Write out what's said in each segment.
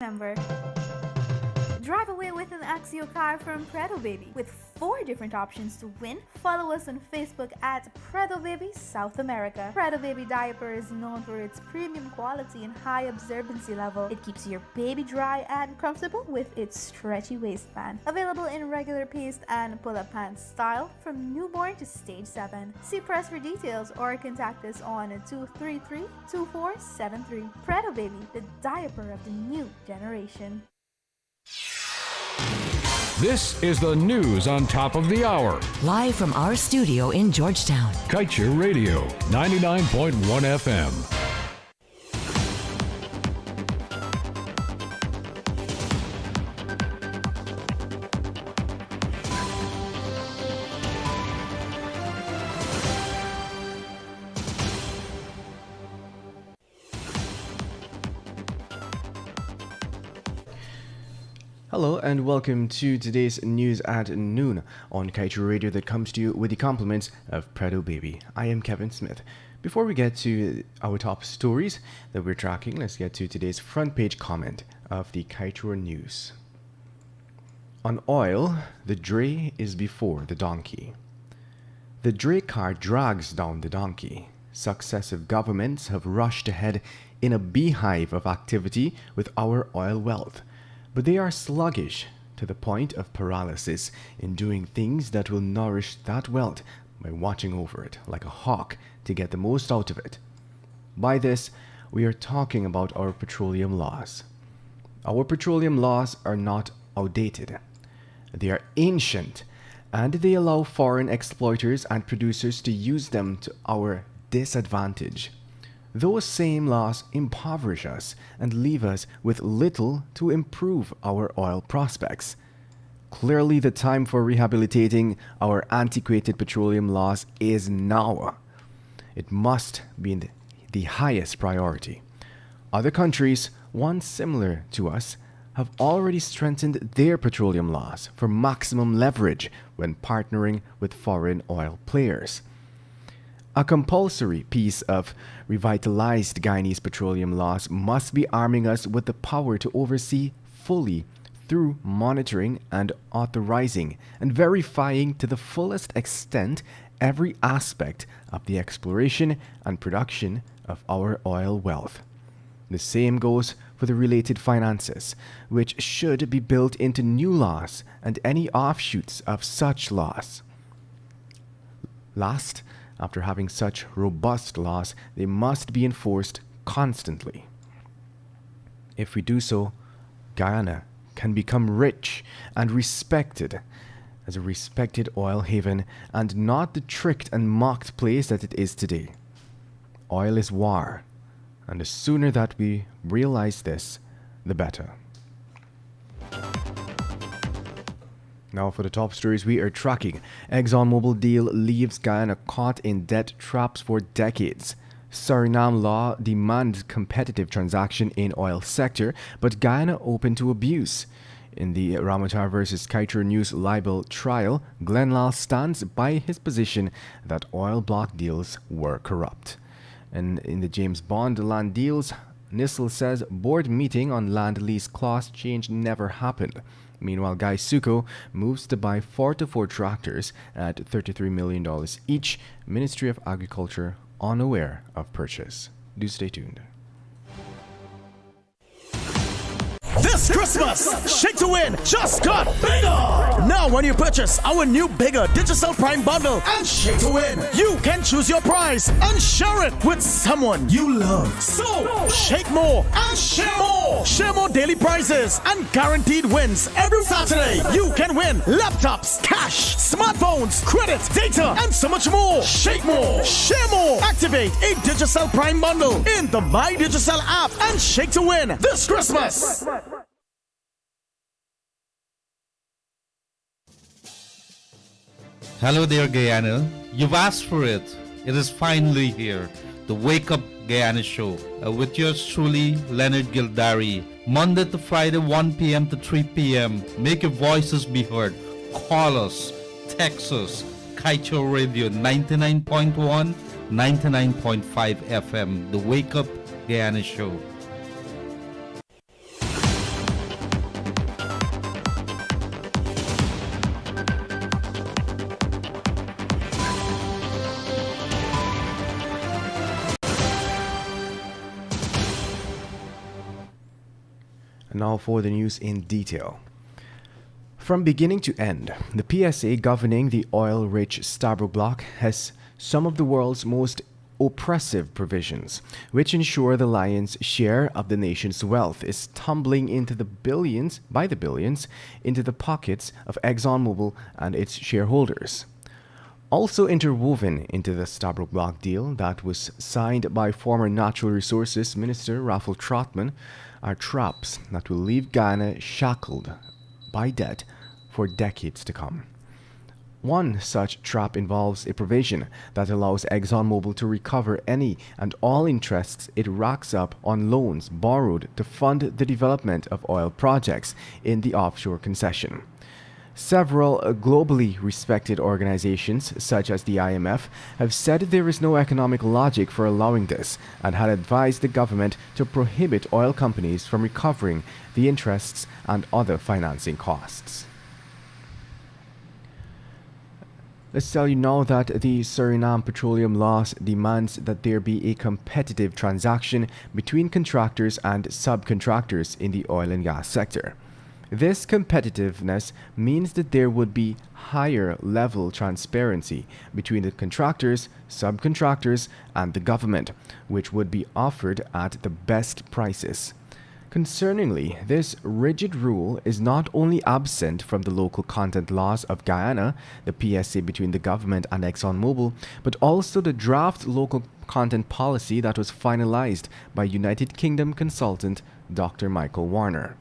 member. Drive away with an Axio car from Predo Baby with 4 different options to win. Follow us on Facebook at Predo Baby South America. Predo Baby diaper is known for its premium quality and high absorbency level. It keeps your baby dry and comfortable with its stretchy waistband. Available in regular paste and pull-up pants style from newborn to stage 7. See press for details or contact us on 233-2473. Predo Baby, the diaper of the new generation. This is the news on top of the hour. Live from our studio in Georgetown. Kaieteur Radio, 99.1 FM. Hello and welcome to today's news at noon on Kaieteur Radio that comes to you with the compliments of Predo Baby. I am Kevin Smith. Before we get to our top stories that we're tracking, let's get to today's front page comment of the Kaieteur News. On oil, the dray is before the donkey. The dray car drags down the donkey. Successive governments have rushed ahead in a beehive of activity with our oil wealth. But they are sluggish to the point of paralysis in doing things that will nourish that wealth by watching over it like a hawk to get the most out of it. By this, we are talking about our petroleum laws. Our petroleum laws are not outdated. They are ancient, and they allow foreign exploiters and producers to use them to our disadvantage. Those same laws impoverish us and leave us with little to improve our oil prospects. Clearly, the time for rehabilitating our antiquated petroleum laws is now. It must be the highest priority. Other countries, once similar to us, have already strengthened their petroleum laws for maximum leverage when partnering with foreign oil players. A compulsory piece of revitalized Guyanese petroleum laws must be arming us with the power to oversee fully through monitoring and authorizing and verifying to the fullest extent every aspect of the exploration and production of our oil wealth. The same goes for the related finances, which should be built into new laws and any offshoots of such laws. Last, after having such robust laws, they must be enforced constantly. If we do so, Guyana can become rich and respected as a respected oil haven and not the tricked and mocked place that it is today. Oil is war, and the sooner that we realize this, the better. Now for the top stories we are tracking. ExxonMobil deal leaves Guyana caught in debt traps for decades. Suriname law demands competitive transaction in oil sector, but Guyana open to abuse. In the Ramatar versus Kaieteur News libel trial, Glenn Lal stands by his position that oil block deals were corrupt. And in the James Bond land deals, Nissel says board meeting on land lease clause change never happened. Meanwhile, Guy Suko moves to buy 4 to 4 tractors at $33 million each. Ministry of Agriculture unaware of purchase. Do stay tuned. This Christmas, Shake to Win just got bigger! Now when you purchase our new bigger Digital Prime bundle and Shake to Win, you can choose your prize and share it with someone you love. So, shake more and share more! Share more daily prizes and guaranteed wins every Saturday. You can win laptops, cash, smartphones, credit, data, and so much more. Shake more, share more. Activate a Digital Prime bundle in the My Digital app and Shake to Win this Christmas. Hello there, Guyana. You've asked for it. It is finally here. The Wake Up Guyana Show with yours truly, Leonard Gildari. Monday to Friday, 1 p.m. to 3 p.m. Make your voices be heard. Call us. Text us. Kaieteur Radio 99.1, 99.5 FM. The Wake Up Guyana Show. And now for the news in detail. From beginning to end, the PSA governing the oil-rich Stabroek Block has some of the world's most oppressive provisions, which ensure the lion's share of the nation's wealth is tumbling into the billions into the pockets of ExxonMobil and its shareholders. Also interwoven into the Stabroek Block deal that was signed by former Natural Resources Minister Raffel Trotman are traps that will leave Guyana shackled by debt for decades to come. One such trap involves a provision that allows ExxonMobil to recover any and all interests it racks up on loans borrowed to fund the development of oil projects in the offshore concession. Several globally respected organizations, such as the IMF, have said there is no economic logic for allowing this and had advised the government to prohibit oil companies from recovering the interests and other financing costs. Let's tell you now that the Suriname Petroleum Laws demands that there be a competitive transaction between contractors and subcontractors in the oil and gas sector. This competitiveness means that there would be higher level transparency between the contractors, subcontractors, and the government, which would be offered at the best prices. Concerningly, this rigid rule is not only absent from the local content laws of Guyana, the PSA between the government and ExxonMobil, but also the draft local content policy that was finalized by United Kingdom consultant Dr. Michael Warner.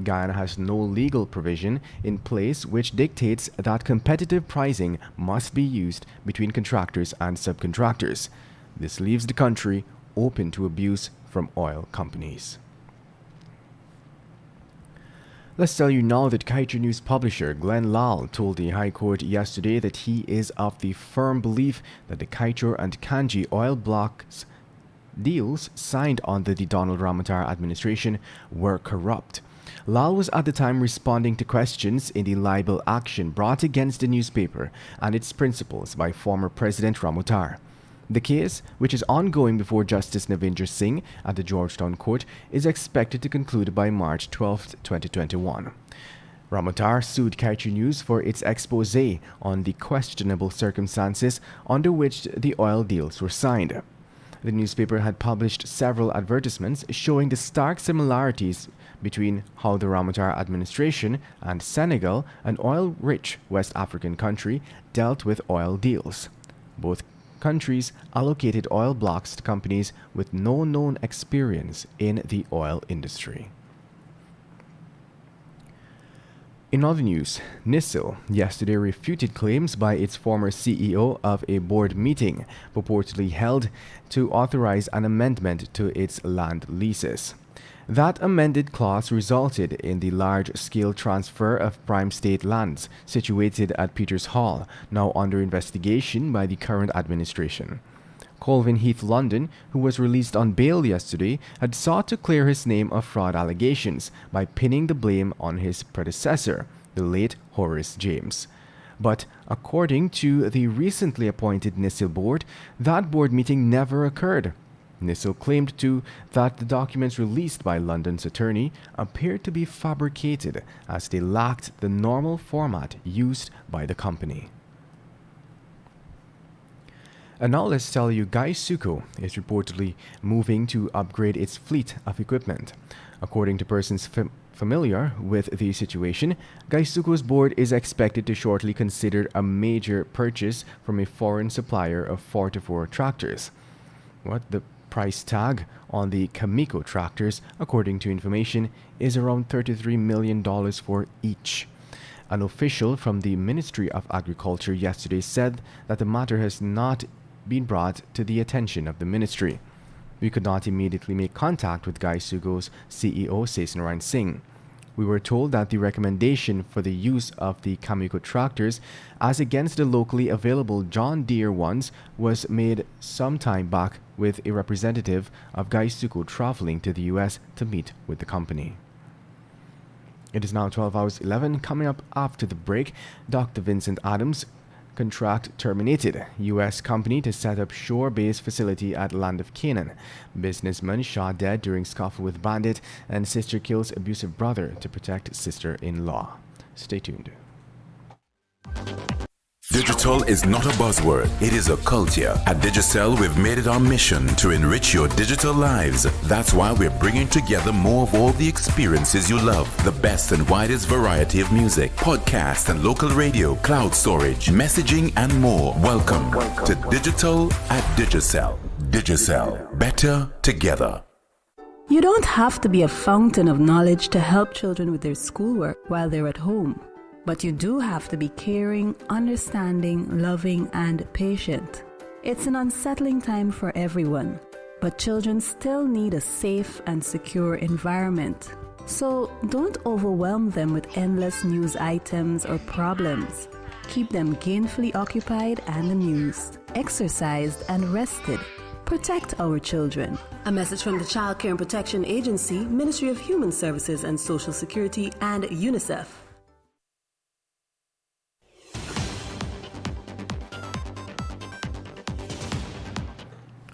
Guyana has no legal provision in place which dictates that competitive pricing must be used between contractors and subcontractors. This leaves the country open to abuse from oil companies. Let's tell you now that Kaieteur News publisher Glenn Lal told the High Court yesterday that he is of the firm belief that the Kaieteur and Kanji oil blocks deals signed under the Donald Ramotar administration were corrupt. Lal was at the time responding to questions in the libel action brought against the newspaper and its principals by former President Ramotar. The case, which is ongoing before Justice Navinder Singh at the Georgetown Court, is expected to conclude by March 12, 2021. Ramotar sued Kaieteur News for its expose on the questionable circumstances under which the oil deals were signed. The newspaper had published several advertisements showing the stark similarities between how the Ramotar administration and Senegal, an oil-rich West African country, dealt with oil deals. Both countries allocated oil blocks to companies with no known experience in the oil industry. In other news, NISIL yesterday refuted claims by its former CEO of a board meeting purportedly held to authorize an amendment to its land leases. That amended clause resulted in the large-scale transfer of prime state lands situated at Peters Hall, now under investigation by the current administration. Colvin Heath London, who was released on bail yesterday, had sought to clear his name of fraud allegations by pinning the blame on his predecessor, the late Horace James. But according to the recently appointed NISIL board, that board meeting never occurred. NISIL claimed too that the documents released by London's attorney appeared to be fabricated as they lacked the normal format used by the company. And now let's tell you Gaisuco is reportedly moving to upgrade its fleet of equipment. According to persons familiar with the situation, Gaisuco's board is expected to shortly consider a major purchase from a foreign supplier of 4x4 tractors. The price tag on the Kamiko tractors, according to information, is around $33 million for each. An official from the Ministry of Agriculture yesterday said that the matter has not been brought to the attention of the ministry. We could not immediately make contact with Gaisuco's CEO, Sesnarayan Singh. We were told that the recommendation for the use of the Kamiko tractors as against the locally available John Deere ones was made some time back with a representative of Gaisuco traveling to the US to meet with the company. It is now 12 hours 11. Coming up after the break, Dr. Vincent Adams contract terminated. U.S. company to set up shore-based facility at Land of Canaan. Businessman shot dead during scuffle with bandit, and sister kills abusive brother to protect sister-in-law. Stay tuned. Digital is not a buzzword, it is a culture. At Digicel, we've made it our mission to enrich your digital lives. That's why we're bringing together more of all the experiences you love. The best and widest variety of music, podcast and local radio, cloud storage, messaging and more. Welcome to Digital at Digicel. Digicel, better together. You don't have to be a fountain of knowledge to help children with their schoolwork while they're at home. But you do have to be caring, understanding, loving, and patient. It's an unsettling time for everyone, but children still need a safe and secure environment. So don't overwhelm them with endless news items or problems. Keep them gainfully occupied and amused, exercised and rested. Protect our children. A message from the Child Care and Protection Agency, Ministry of Human Services and Social Security, and UNICEF.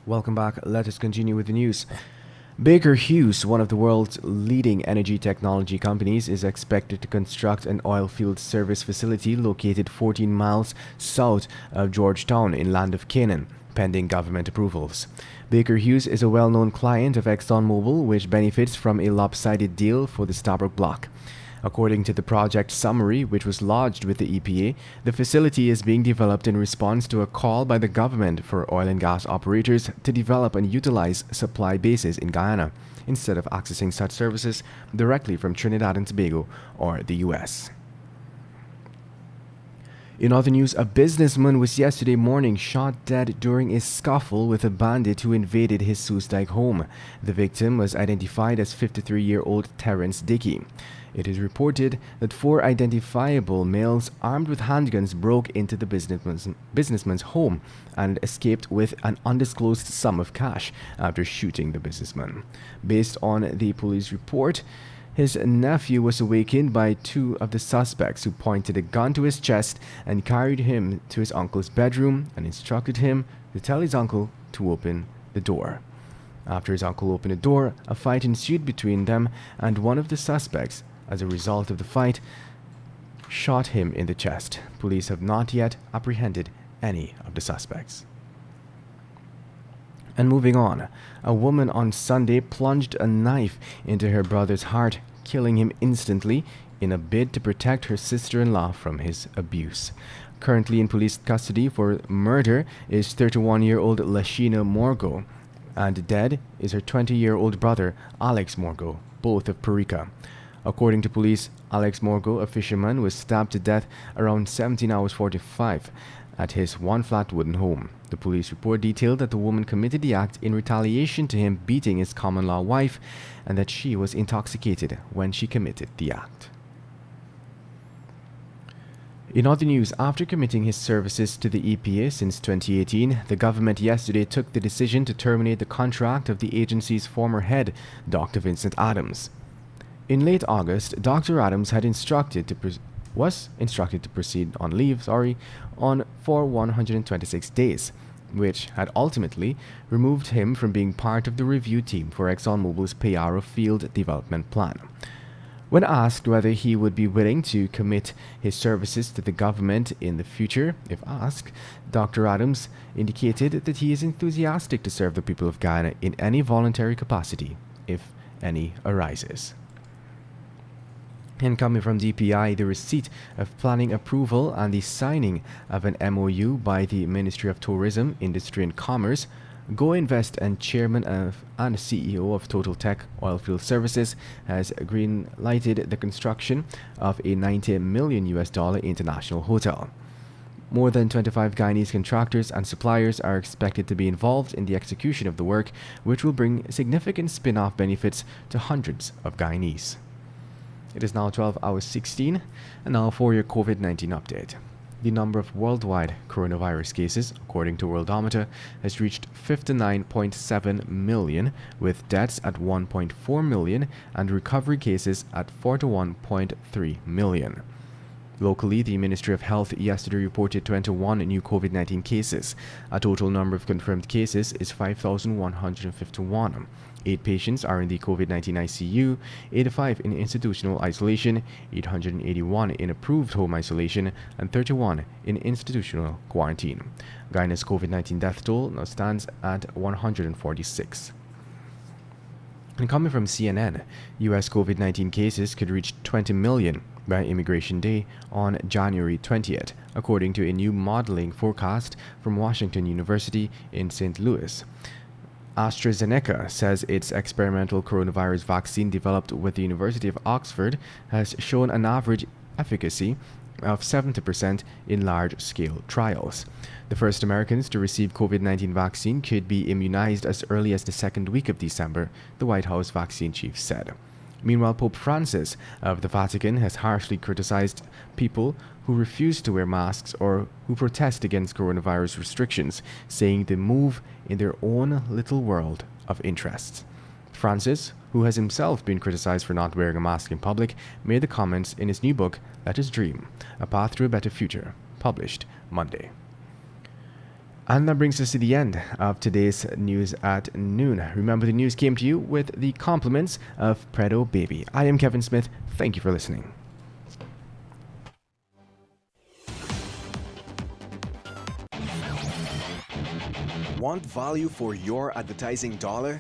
Welcome back. Let us continue with the news. Baker Hughes, one of the world's leading energy technology companies, is expected to construct an oil field service facility located 14 miles south of Georgetown in Land of Canaan, pending government approvals. Baker Hughes is a well-known client of ExxonMobil, which benefits from a lopsided deal for the Stabroek Block. According to the project summary, which was lodged with the EPA, the facility is being developed in response to a call by the government for oil and gas operators to develop and utilize supply bases in Guyana, instead of accessing such services directly from Trinidad and Tobago or the U.S. In other news, a businessman was yesterday morning shot dead during a scuffle with a bandit who invaded his Soestdijk home. The victim was identified as 53-year-old Terrence Dickey. It is reported that 4 identifiable males armed with handguns broke into the businessman's home and escaped with an undisclosed sum of cash after shooting the businessman. Based on the police report, his nephew was awakened by 2 of the suspects who pointed a gun to his chest and carried him to his uncle's bedroom and instructed him to tell his uncle to open the door. After his uncle opened the door, a fight ensued between them, and one of the suspects, as a result of the fight, shot him in the chest. Police have not yet apprehended any of the suspects. And moving on, a woman on Sunday plunged a knife into her brother's heart, killing him instantly in a bid to protect her sister-in-law from his abuse. Currently in police custody for murder is 31-year-old Lashina Morgo, and dead is her 20-year-old brother Alex Morgo, both of Parika. According to police, Alex Morgo, a fisherman, was stabbed to death around 17:45 at his one-flat wooden home. The police report detailed that the woman committed the act in retaliation to him beating his common-law wife, and that she was intoxicated when she committed the act. In other news, after committing his services to the EPA since 2018, the government yesterday took the decision to terminate the contract of the agency's former head, Dr. Vincent Adams. In late August, Dr. Adams was instructed to proceed on leave for 126 days, which had ultimately removed him from being part of the review team for ExxonMobil's Payara Field Development Plan. When asked whether he would be willing to commit his services to the government in the future, if asked, Dr. Adams indicated that he is enthusiastic to serve the people of Guyana in any voluntary capacity, if any arises. And coming from DPI, the receipt of planning approval and the signing of an MOU by the Ministry of Tourism, Industry and Commerce, Go Invest and Chairman and CEO of Total Tech Oilfield Services has green-lighted the construction of a $90 million international hotel. More than 25 Guyanese contractors and suppliers are expected to be involved in the execution of the work, which will bring significant spin-off benefits to hundreds of Guyanese. It is now 12:16, and now for your COVID-19 update. The number of worldwide coronavirus cases, according to Worldometer, has reached 59.7 million, with deaths at 1.4 million and recovery cases at 41.3 million. Locally, the Ministry of Health yesterday reported 21 new COVID-19 cases. A total number of confirmed cases is 5,151. 8 patients are in the COVID-19 ICU, 85 in institutional isolation, 881 in approved home isolation, and 31 in institutional quarantine. Guyana's COVID-19 death toll now stands at 146. And coming from CNN, U.S. COVID-19 cases could reach 20 million by Immigration Day on January 20th, according to a new modeling forecast from Washington University in St. Louis. AstraZeneca says its experimental coronavirus vaccine developed with the University of Oxford has shown an average efficacy of 70% in large-scale trials. The first Americans to receive COVID-19 vaccine could be immunized as early as the second week of December, the White House vaccine chief said. Meanwhile, Pope Francis of the Vatican has harshly criticized people who refuse to wear masks or who protest against coronavirus restrictions, saying they move in their own little world of interests. Francis, who has himself been criticized for not wearing a mask in public, made the comments in his new book, Let Us Dream, A Path to a Better Future, published Monday. And that brings us to the end of today's News at Noon. Remember, the news came to you with the compliments of Predo Baby. I am Kevin Smith. Thank you for listening. Want value for your advertising dollar?